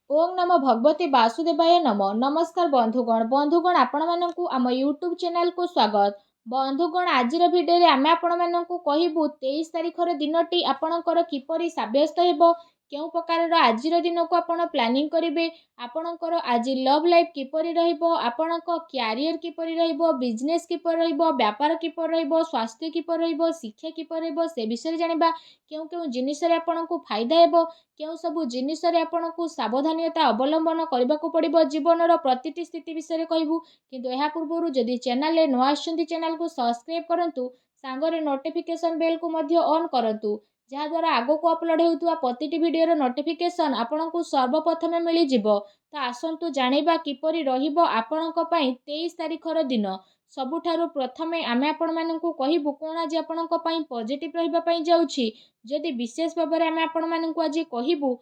ओम नमो भगवते वासुदेवाय नमो नमस्कार बंधुगण आपण मानकु आम यूट्यूब चैनल को स्वागत। बंधुगण आज भिडियो आम आपण मानकु कहबू 23 तारिखर दिनटी आपणकर किपरि साब्यस्त हेबो, केउ प्रकार आज दिन को आपण प्लानिंग करेंगे, आपणकर आज लव लाइफ किपरि रहिबो, आपणक क्यारियर किपरि रहिबो, बिजनेस किपरि रहिबो, व्यापार किपरि रहिबो, स्वास्थ्य किपरि रहिबो, शिक्षा किपरि रहिबो से विषय जानिबा। केउ केउ जिनिस रे आपणकु फायदा हेबो, केउ सबु जिनिस रे आपणकु सावधानता अवलंबन करने को पड़ो। जीवन प्रतिटी स्थिति विषय कहबू, किंतु यह पूर्व जदि चैनल रे नुआ आछंती चैनल को सब्सक्राइब करंतु, सांगरे नोटिफिकेशन बेल को मध्य ऑन करंतु, जहाँ द्वारा आगो को अपलोड होउतुवा प्रतिटी वीडियो रो नोटिफिकेशन आपनकु सर्वप्रथमे मिली जिवो। तो आसंतु जानिबा किपरि रहिबो आपनक पई 23 तारिखर दिन। सबुठारु प्रथमे आमे आपण मानकु कहिबु कोन आज आपनक पई पॉजिटिव रहिबा पई जाउछि। जदि विशेष भाव में आमे आपण मानकु आज कहिबु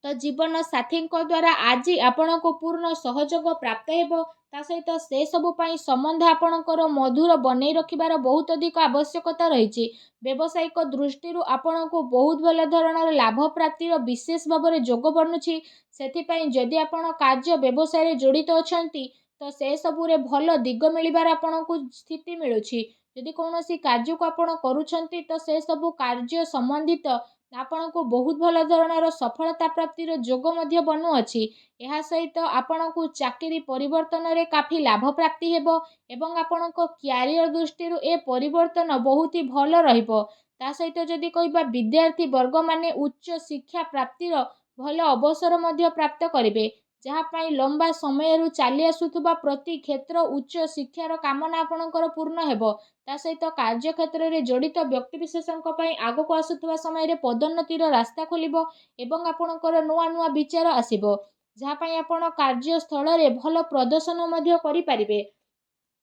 तो जीवन साथी द्वारा आज आपण को पूर्ण सहयोग प्राप्त हेबो। ता सहित से सबु पई संबंध आपणकर मधुर बनई रखिबार बहुत अधिक आवश्यकता रही। व्यावसायिक दृष्टि आपण को बहुत भल धरणर लाभ प्राप्तिर विशेष भाव में जोग बनुछि। सेथिपई जदि आपण कार्य व्यवसाय रे जड़ित अछंती तो से सबुरे भल दिग मिलिबार आपण को स्थिति मिलुछि। यदि कौनसी कार्य को आपण करूछंती तो से सबु कार्य संबंधित आपण को बहुत भल धरणर सफलता प्राप्तिर जोग मध्य बनु अछि। यह सहित आपण को चाकरी परिवर्तन रे काफी लाभ प्राप्ति हेबो एवं आपण को क्यारियर दृष्टि ए परिवर्तन बहुत ही भल रहिबो। ता सहित जदि कहबा विद्यार्थी वर्ग माने उच्च शिक्षा प्राप्तिर भल अवसर मध्य प्राप्त करिवे, जहाँ पाई लंबा समय चली आसुथुबा प्रति क्षेत्र उच्च शिक्षार कामना आपणकर पूर्ण हेबो। ता सहित कार्य क्षेत्र में जड़ित व्यक्ति विशेषों आग को आसुथुबा समय रे पदोन्नतिर रास्ता खोलिबो एवं आपणकर नुआ नुआ विचार आसिबो, जहाँ पाई आपण कार्यस्थल रे भल प्रदर्शन मध्य करि परिबे।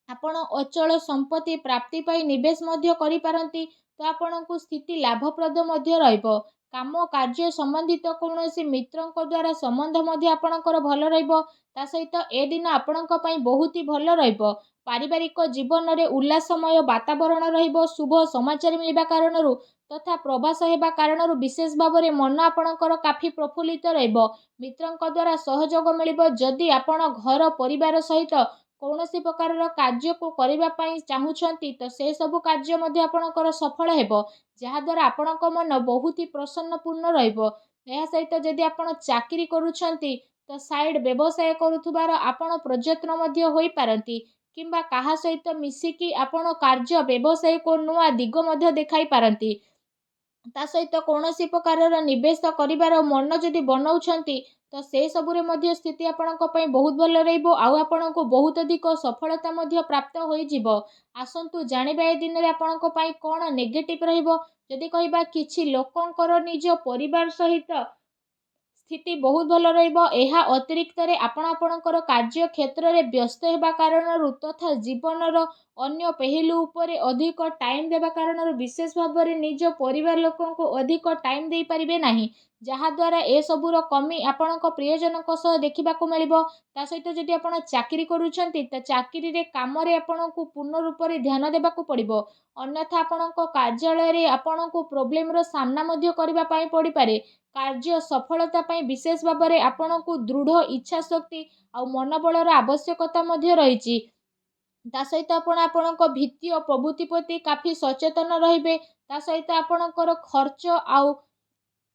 आपण अचल संपत्ति प्राप्ति पाई निवेश मध्य करि पारंती, तो आपणकु स्थिति लाभप्रद मध्य रहिबो। काम कार्य संबंधित कौनसी मित्रंक द्वारा संबंध मध्य आपणकर भल रहिबो। ता सहित ए दिन आपणक पई बहुत ही भल रहिबो। पारिवारिक जीवन रे उल्लासमय वातावरण रहिबो। शुभ समाचार मिलबा कारणरू तथा प्रवास हेबा कारणरू विशेष भाव में मन आपणकर काफी प्रफुल्लित रहिबो। मित्रंक द्वारा सहयोग मिलिबो। जदि आपण घर परिवार सहित कौनसी प्रकार कार्य को करबा पई चाहुछंती तो से सबु कार्य मध्य आपणकर सफल हेबो, जहाँ द्वारा आपणक मन बहुत ही प्रसन्नपूर्ण रहिबो। यह सहित जदि आपण चाकरी करूछंती तो साइड व्यवसाय करुथुबार आपण प्रयत्न मध्य होई पारंती, किंबा काहा सहित मिसिकी आपण कार्य व्यवसाय को नुआ दिग मध्य देखाई पारंती। ता सहित कौनसी प्रकार निवेश करिबार मन जदि बनाउछंती तो से सबुरे मध्य स्थिति आपणक पई बहुत भल रहिबो। आउ आपणको बहुत अधिक सफलता मध्य प्राप्त होई जिवो। आसंतु जानिबा ए दिन रे आपणक पई कोन नेगेटिव रहिबो। जदि कहिबा किछि लोकंकर निज परिवार सहित स्थिति बहुत भल रहिबो। एहा अतिरिक्त रे आपणकर कार्य क्षेत्र रे व्यस्त हेबा कारणरू तथा जीवनर अन्य पहलू उपरे अधिक टाइम देबा कारणरू विशेष भाव में निज परिवार लोकों को अधिक टाइम दे पारिबे नाही, जहाँ द्वारा ए सबुर कमी आपणक प्रियजनक सह देखिबाकू मिलिबो। ता सहित जदि आपण चाकरी करूछंती तो चाकरी रे काम रे आपणकू पूर्ण रूप रे ध्यान देबाकू पड़िबो। अन्यथा आपणक कार्यालय रे आपणकू प्रॉब्लम रो सामना मध्य करबा पई पड़ी पारे। कार्य सफलता पई विशेष भाव में आपणकू दृढ़ इच्छा शक्ति और मनोबलर आवश्यकता मध्य रहिछि। ता सहित आपणक भित्तीय प्रवृत्ति प्रति काफी सचेतन रहिबे। ता सहित आपणकर खर्च आउ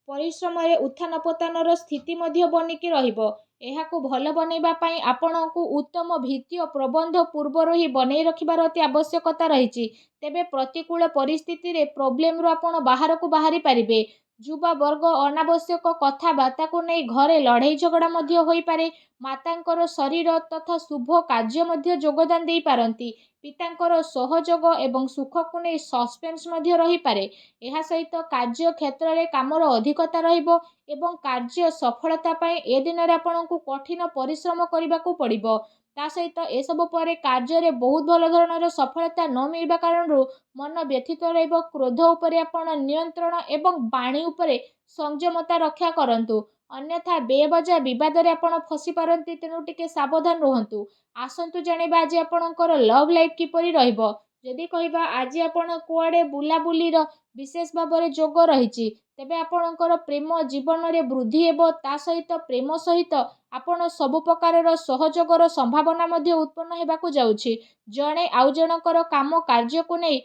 परिश्रम रे उत्थान पतनर स्थिति मध्य बनिकी रहिबो। एहाकू भल बनैबा पई आपणकू उत्तम भित्तीय प्रबंध पूर्वर ही बनई रखिबार अति आवश्यकता रहिछि। तेबे प्रतिकूल परिस्थिति रे प्रॉब्लम रो आपण बाहर को बाहरी पारिबे। युवा वर्ग अनावश्यक कथबार्ता को नहीं घरे लड़ाई झगड़ा मध्य होई पारे। मातांकर शरीर तथा शुभ कार्य मध्य योगदान दे पारंती। पितांकर सहयोग एवं सुख को नहीं सस्पेंस मध्य रही पारे। यह सहित कार्य क्षेत्र में कामर अधिकता रहिबो एवं कार्य सफलता पाए ए दिन रे आपनकू कठिन परिश्रम करने को पड़िबो। ता सहित ए सब पर कार्य रे बहुत भल धरणर सफलता न मिलबा कारणरू मन व्यथित रहिबो। क्रोध उपरे आपण नियंत्रण एवं वाणी उपरे संयमता रक्षा करंतु, अन्यथा बेवजह विवाद रे आपण फसी पारंती। तेणु टिके सावधान रुहंतु। आसंतु जानिबा आज आपणकर लव लाइफ किपरि रहिबो। जदि कहबा आज आपण कुआडे बुलाबुलीर विशेष भाव में जोग रही तेबे आपणकर प्रेम जीवन में वृद्धि हेबो। ता सहित प्रेम सहित आपण सब प्रकार सहयोगर संभावना मध्य उत्पन्न हेबाकु जाउछि। जणे आउ जनकर काम कार्य को नहीं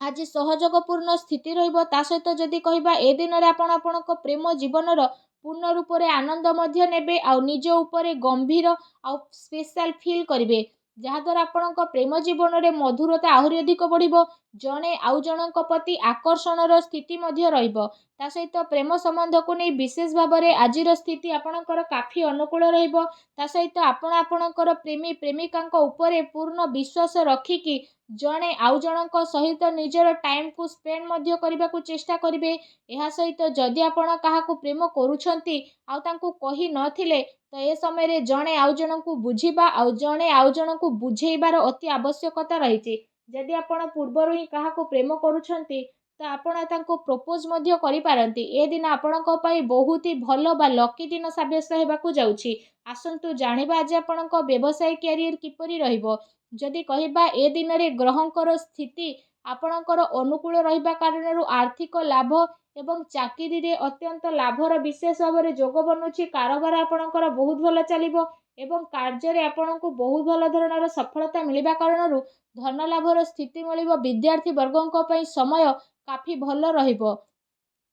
आज सहयोगपूर्ण स्थिति रहिबो। ता सहित जदि कहबा ए दिन रे आपण आपणक प्रेम जीवनर पूर्ण रूप से आनंद मध्य नेबे आ निज उपरे गंभीर आ स्पेशल फील करिवे, जहाद्वारा आपणक प्रेम जीवन में मधुरता आहरी अधिक बढ़िबो। जणे आउ जनक प्रति आकर्षणर स्थिति मध्य रहिबो। ता सहित प्रेम संबंध को नहीं विशेष भाव में आजिर स्थिति आपणकर काफी अनुकूल रहिबो। ता सहित आपण आपणकर प्रेमी प्रेमिका उपरे पूर्ण विश्वास रखिकी जणे आउ जनक सहित निजर टाइम को स्पेंड मध्य करने को चेष्टा करिवे। एहा सहित जदि आपण काहाकू प्रेम करूछंती आउ तांकू कहि नथिले तो ए समय रे जणे आउ जनकू बुझिबा आउ जणे आउ जनकू बुझेइबार अति आवश्यकता रहिछि। जदि आपण पूर्वरु ही काहाकू प्रेम करूछंती तो आपण तांकू प्रपोज मध्य करि पारंती। ए दिन आपणक पई बहुत ही भलो बा लकी दिन साब्यस्त हेबाकू जाउछि। आसंतु जानिबा आज आपणक व्यवसाय कैरियर किपरि रहिबो। जदि कहबा ए दिन रे ग्रहंकर स्थिति आपणकर अनुकूल रहिबा कारणरू आर्थिक लाभ एवं चाकरी रे अत्यंत लाभर विशेष भाव में जोग बनुछि। कारोबार आपणकर बहुत भल चलिबो एवं कार्य रे आपणको बहुत भल धरणर सफलता मिलिबा कारणरू धन लाभर स्थिति मिलिबो। विद्यार्थी वर्गों पई समय काफी भल रहिबो।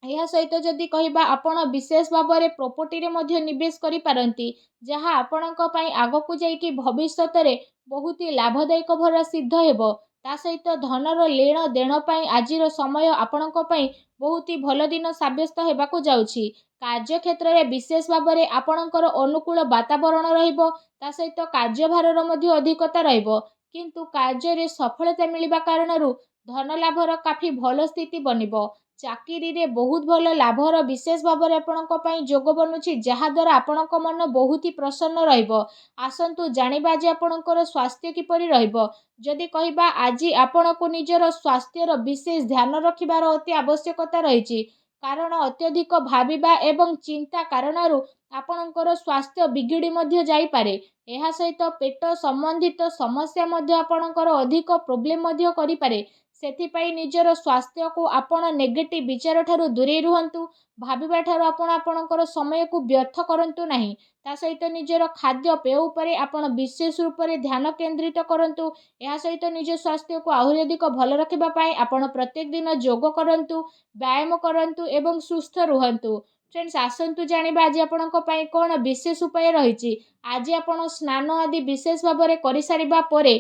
यह सहित जदि कहबा आपण विशेष भाव में प्रॉपर्टी रे मध्य निवेश करि पारंती, जहाँ आपणक पई आगकू जाइकी भविष्यत रे बहुत ही लाभदायक भर सिद्ध हेबो। ता सहित धनर लेण देण पई आजिर समय आपणक पई बहुत ही भल दिन साब्यस्त हेबाकू जाउछि। कार्य क्षेत्र में विशेष भाव में आपणकर अनुकूल वातावरण रहिबो। ता सहित कार्यभार मध्य अधिकता रहिबो, किंतु कार्य रे सफलता मिलिबा कारणरू धन लाभर काफी भल स्थिति बनिबो। चाकरी रे बहुत भल लाभर विशेष भाव में आपणक पई जोग बनुछि, जहाद्वारा आपणक मन बहुत ही प्रसन्न रहिबो। आसंतु जानिबा जे आपणकर स्वास्थ्य किपरि रहिबो। जदि कहबा आज आपणको निजर स्वास्थ्यर विशेष ध्यान रखिबार अति आवश्यकता रहिछि, कारण अत्यधिक भाबिबा एवं चिंता कारणरू आपणकर स्वास्थ्य बिगिड़ी मध्य जाई पारे। एहा सहित पेट संबंधित समस्या मध्य आपणकर अधिक प्रोब्लेम मध्य करि पारे। सेथिपाई निजर स्वास्थ्य को आपण नेगेटिव विचार ठारू दूरे रुहंतु। भाबिबा ठारू आपण आपणकर समय को व्यर्थ करंतु नाही। ता सहित निजर खाद्य पेय उपरे आपण विशेष रूप से ध्यान केंद्रित करंतु। एहा सहित निज स्वास्थ्य को आहरी अधिक भल रखिबा पाई आपण प्रत्येक दिन योग करंतु, व्यायाम करंतु एवं सुस्थ रुहंतु। फ्रेंड्स, आसंतु जानिबा आज आपणक पई कोन विशेष उपाय रहिछि। आज आपण स्नान आदि विशेष भाव में करि सारिबा परे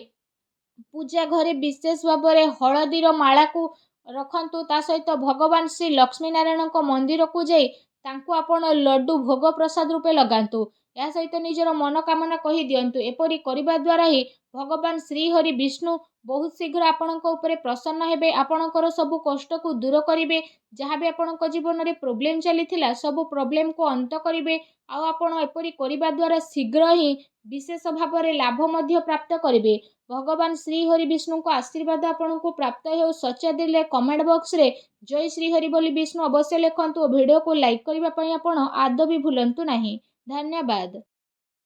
पूजा घरे विशेष भाव में हलदीर माला को रखंतु। ता सहित भगवान श्री लक्ष्मी नारायण मंदिर को जाई तांको आपण लड्डू भोग प्रसाद रूपे लगांतु। या सहित निजर मनोकामना कही दियंतु। एपरि करिबा द्वारा ही भगवान श्री हरि विष्णु बहुत शीघ्र आपणक उपरे प्रसन्न हेबे। आपणकर सब कष्ट को दूर करिवे। जहाँ भी आपणक जीवन में प्रोब्लेम चलीथिला सब प्रोब्लेम को अंत करिवे। आउ आपण एपरि करिबा द्वारा शीघ्र ही विशेष भाव में लाभ मध्य प्राप्त करिवे। भगवान श्री हरि विष्णु को आशीर्वाद आपको प्राप्त हो। सच्चा दिले कमेंट बॉक्स रे जय श्री हरि बोली विष्णु अवश्य लिखंतु। वीडियो को लाइक करने आप आदौ भी भूलंतु नहीं। धन्यवाद।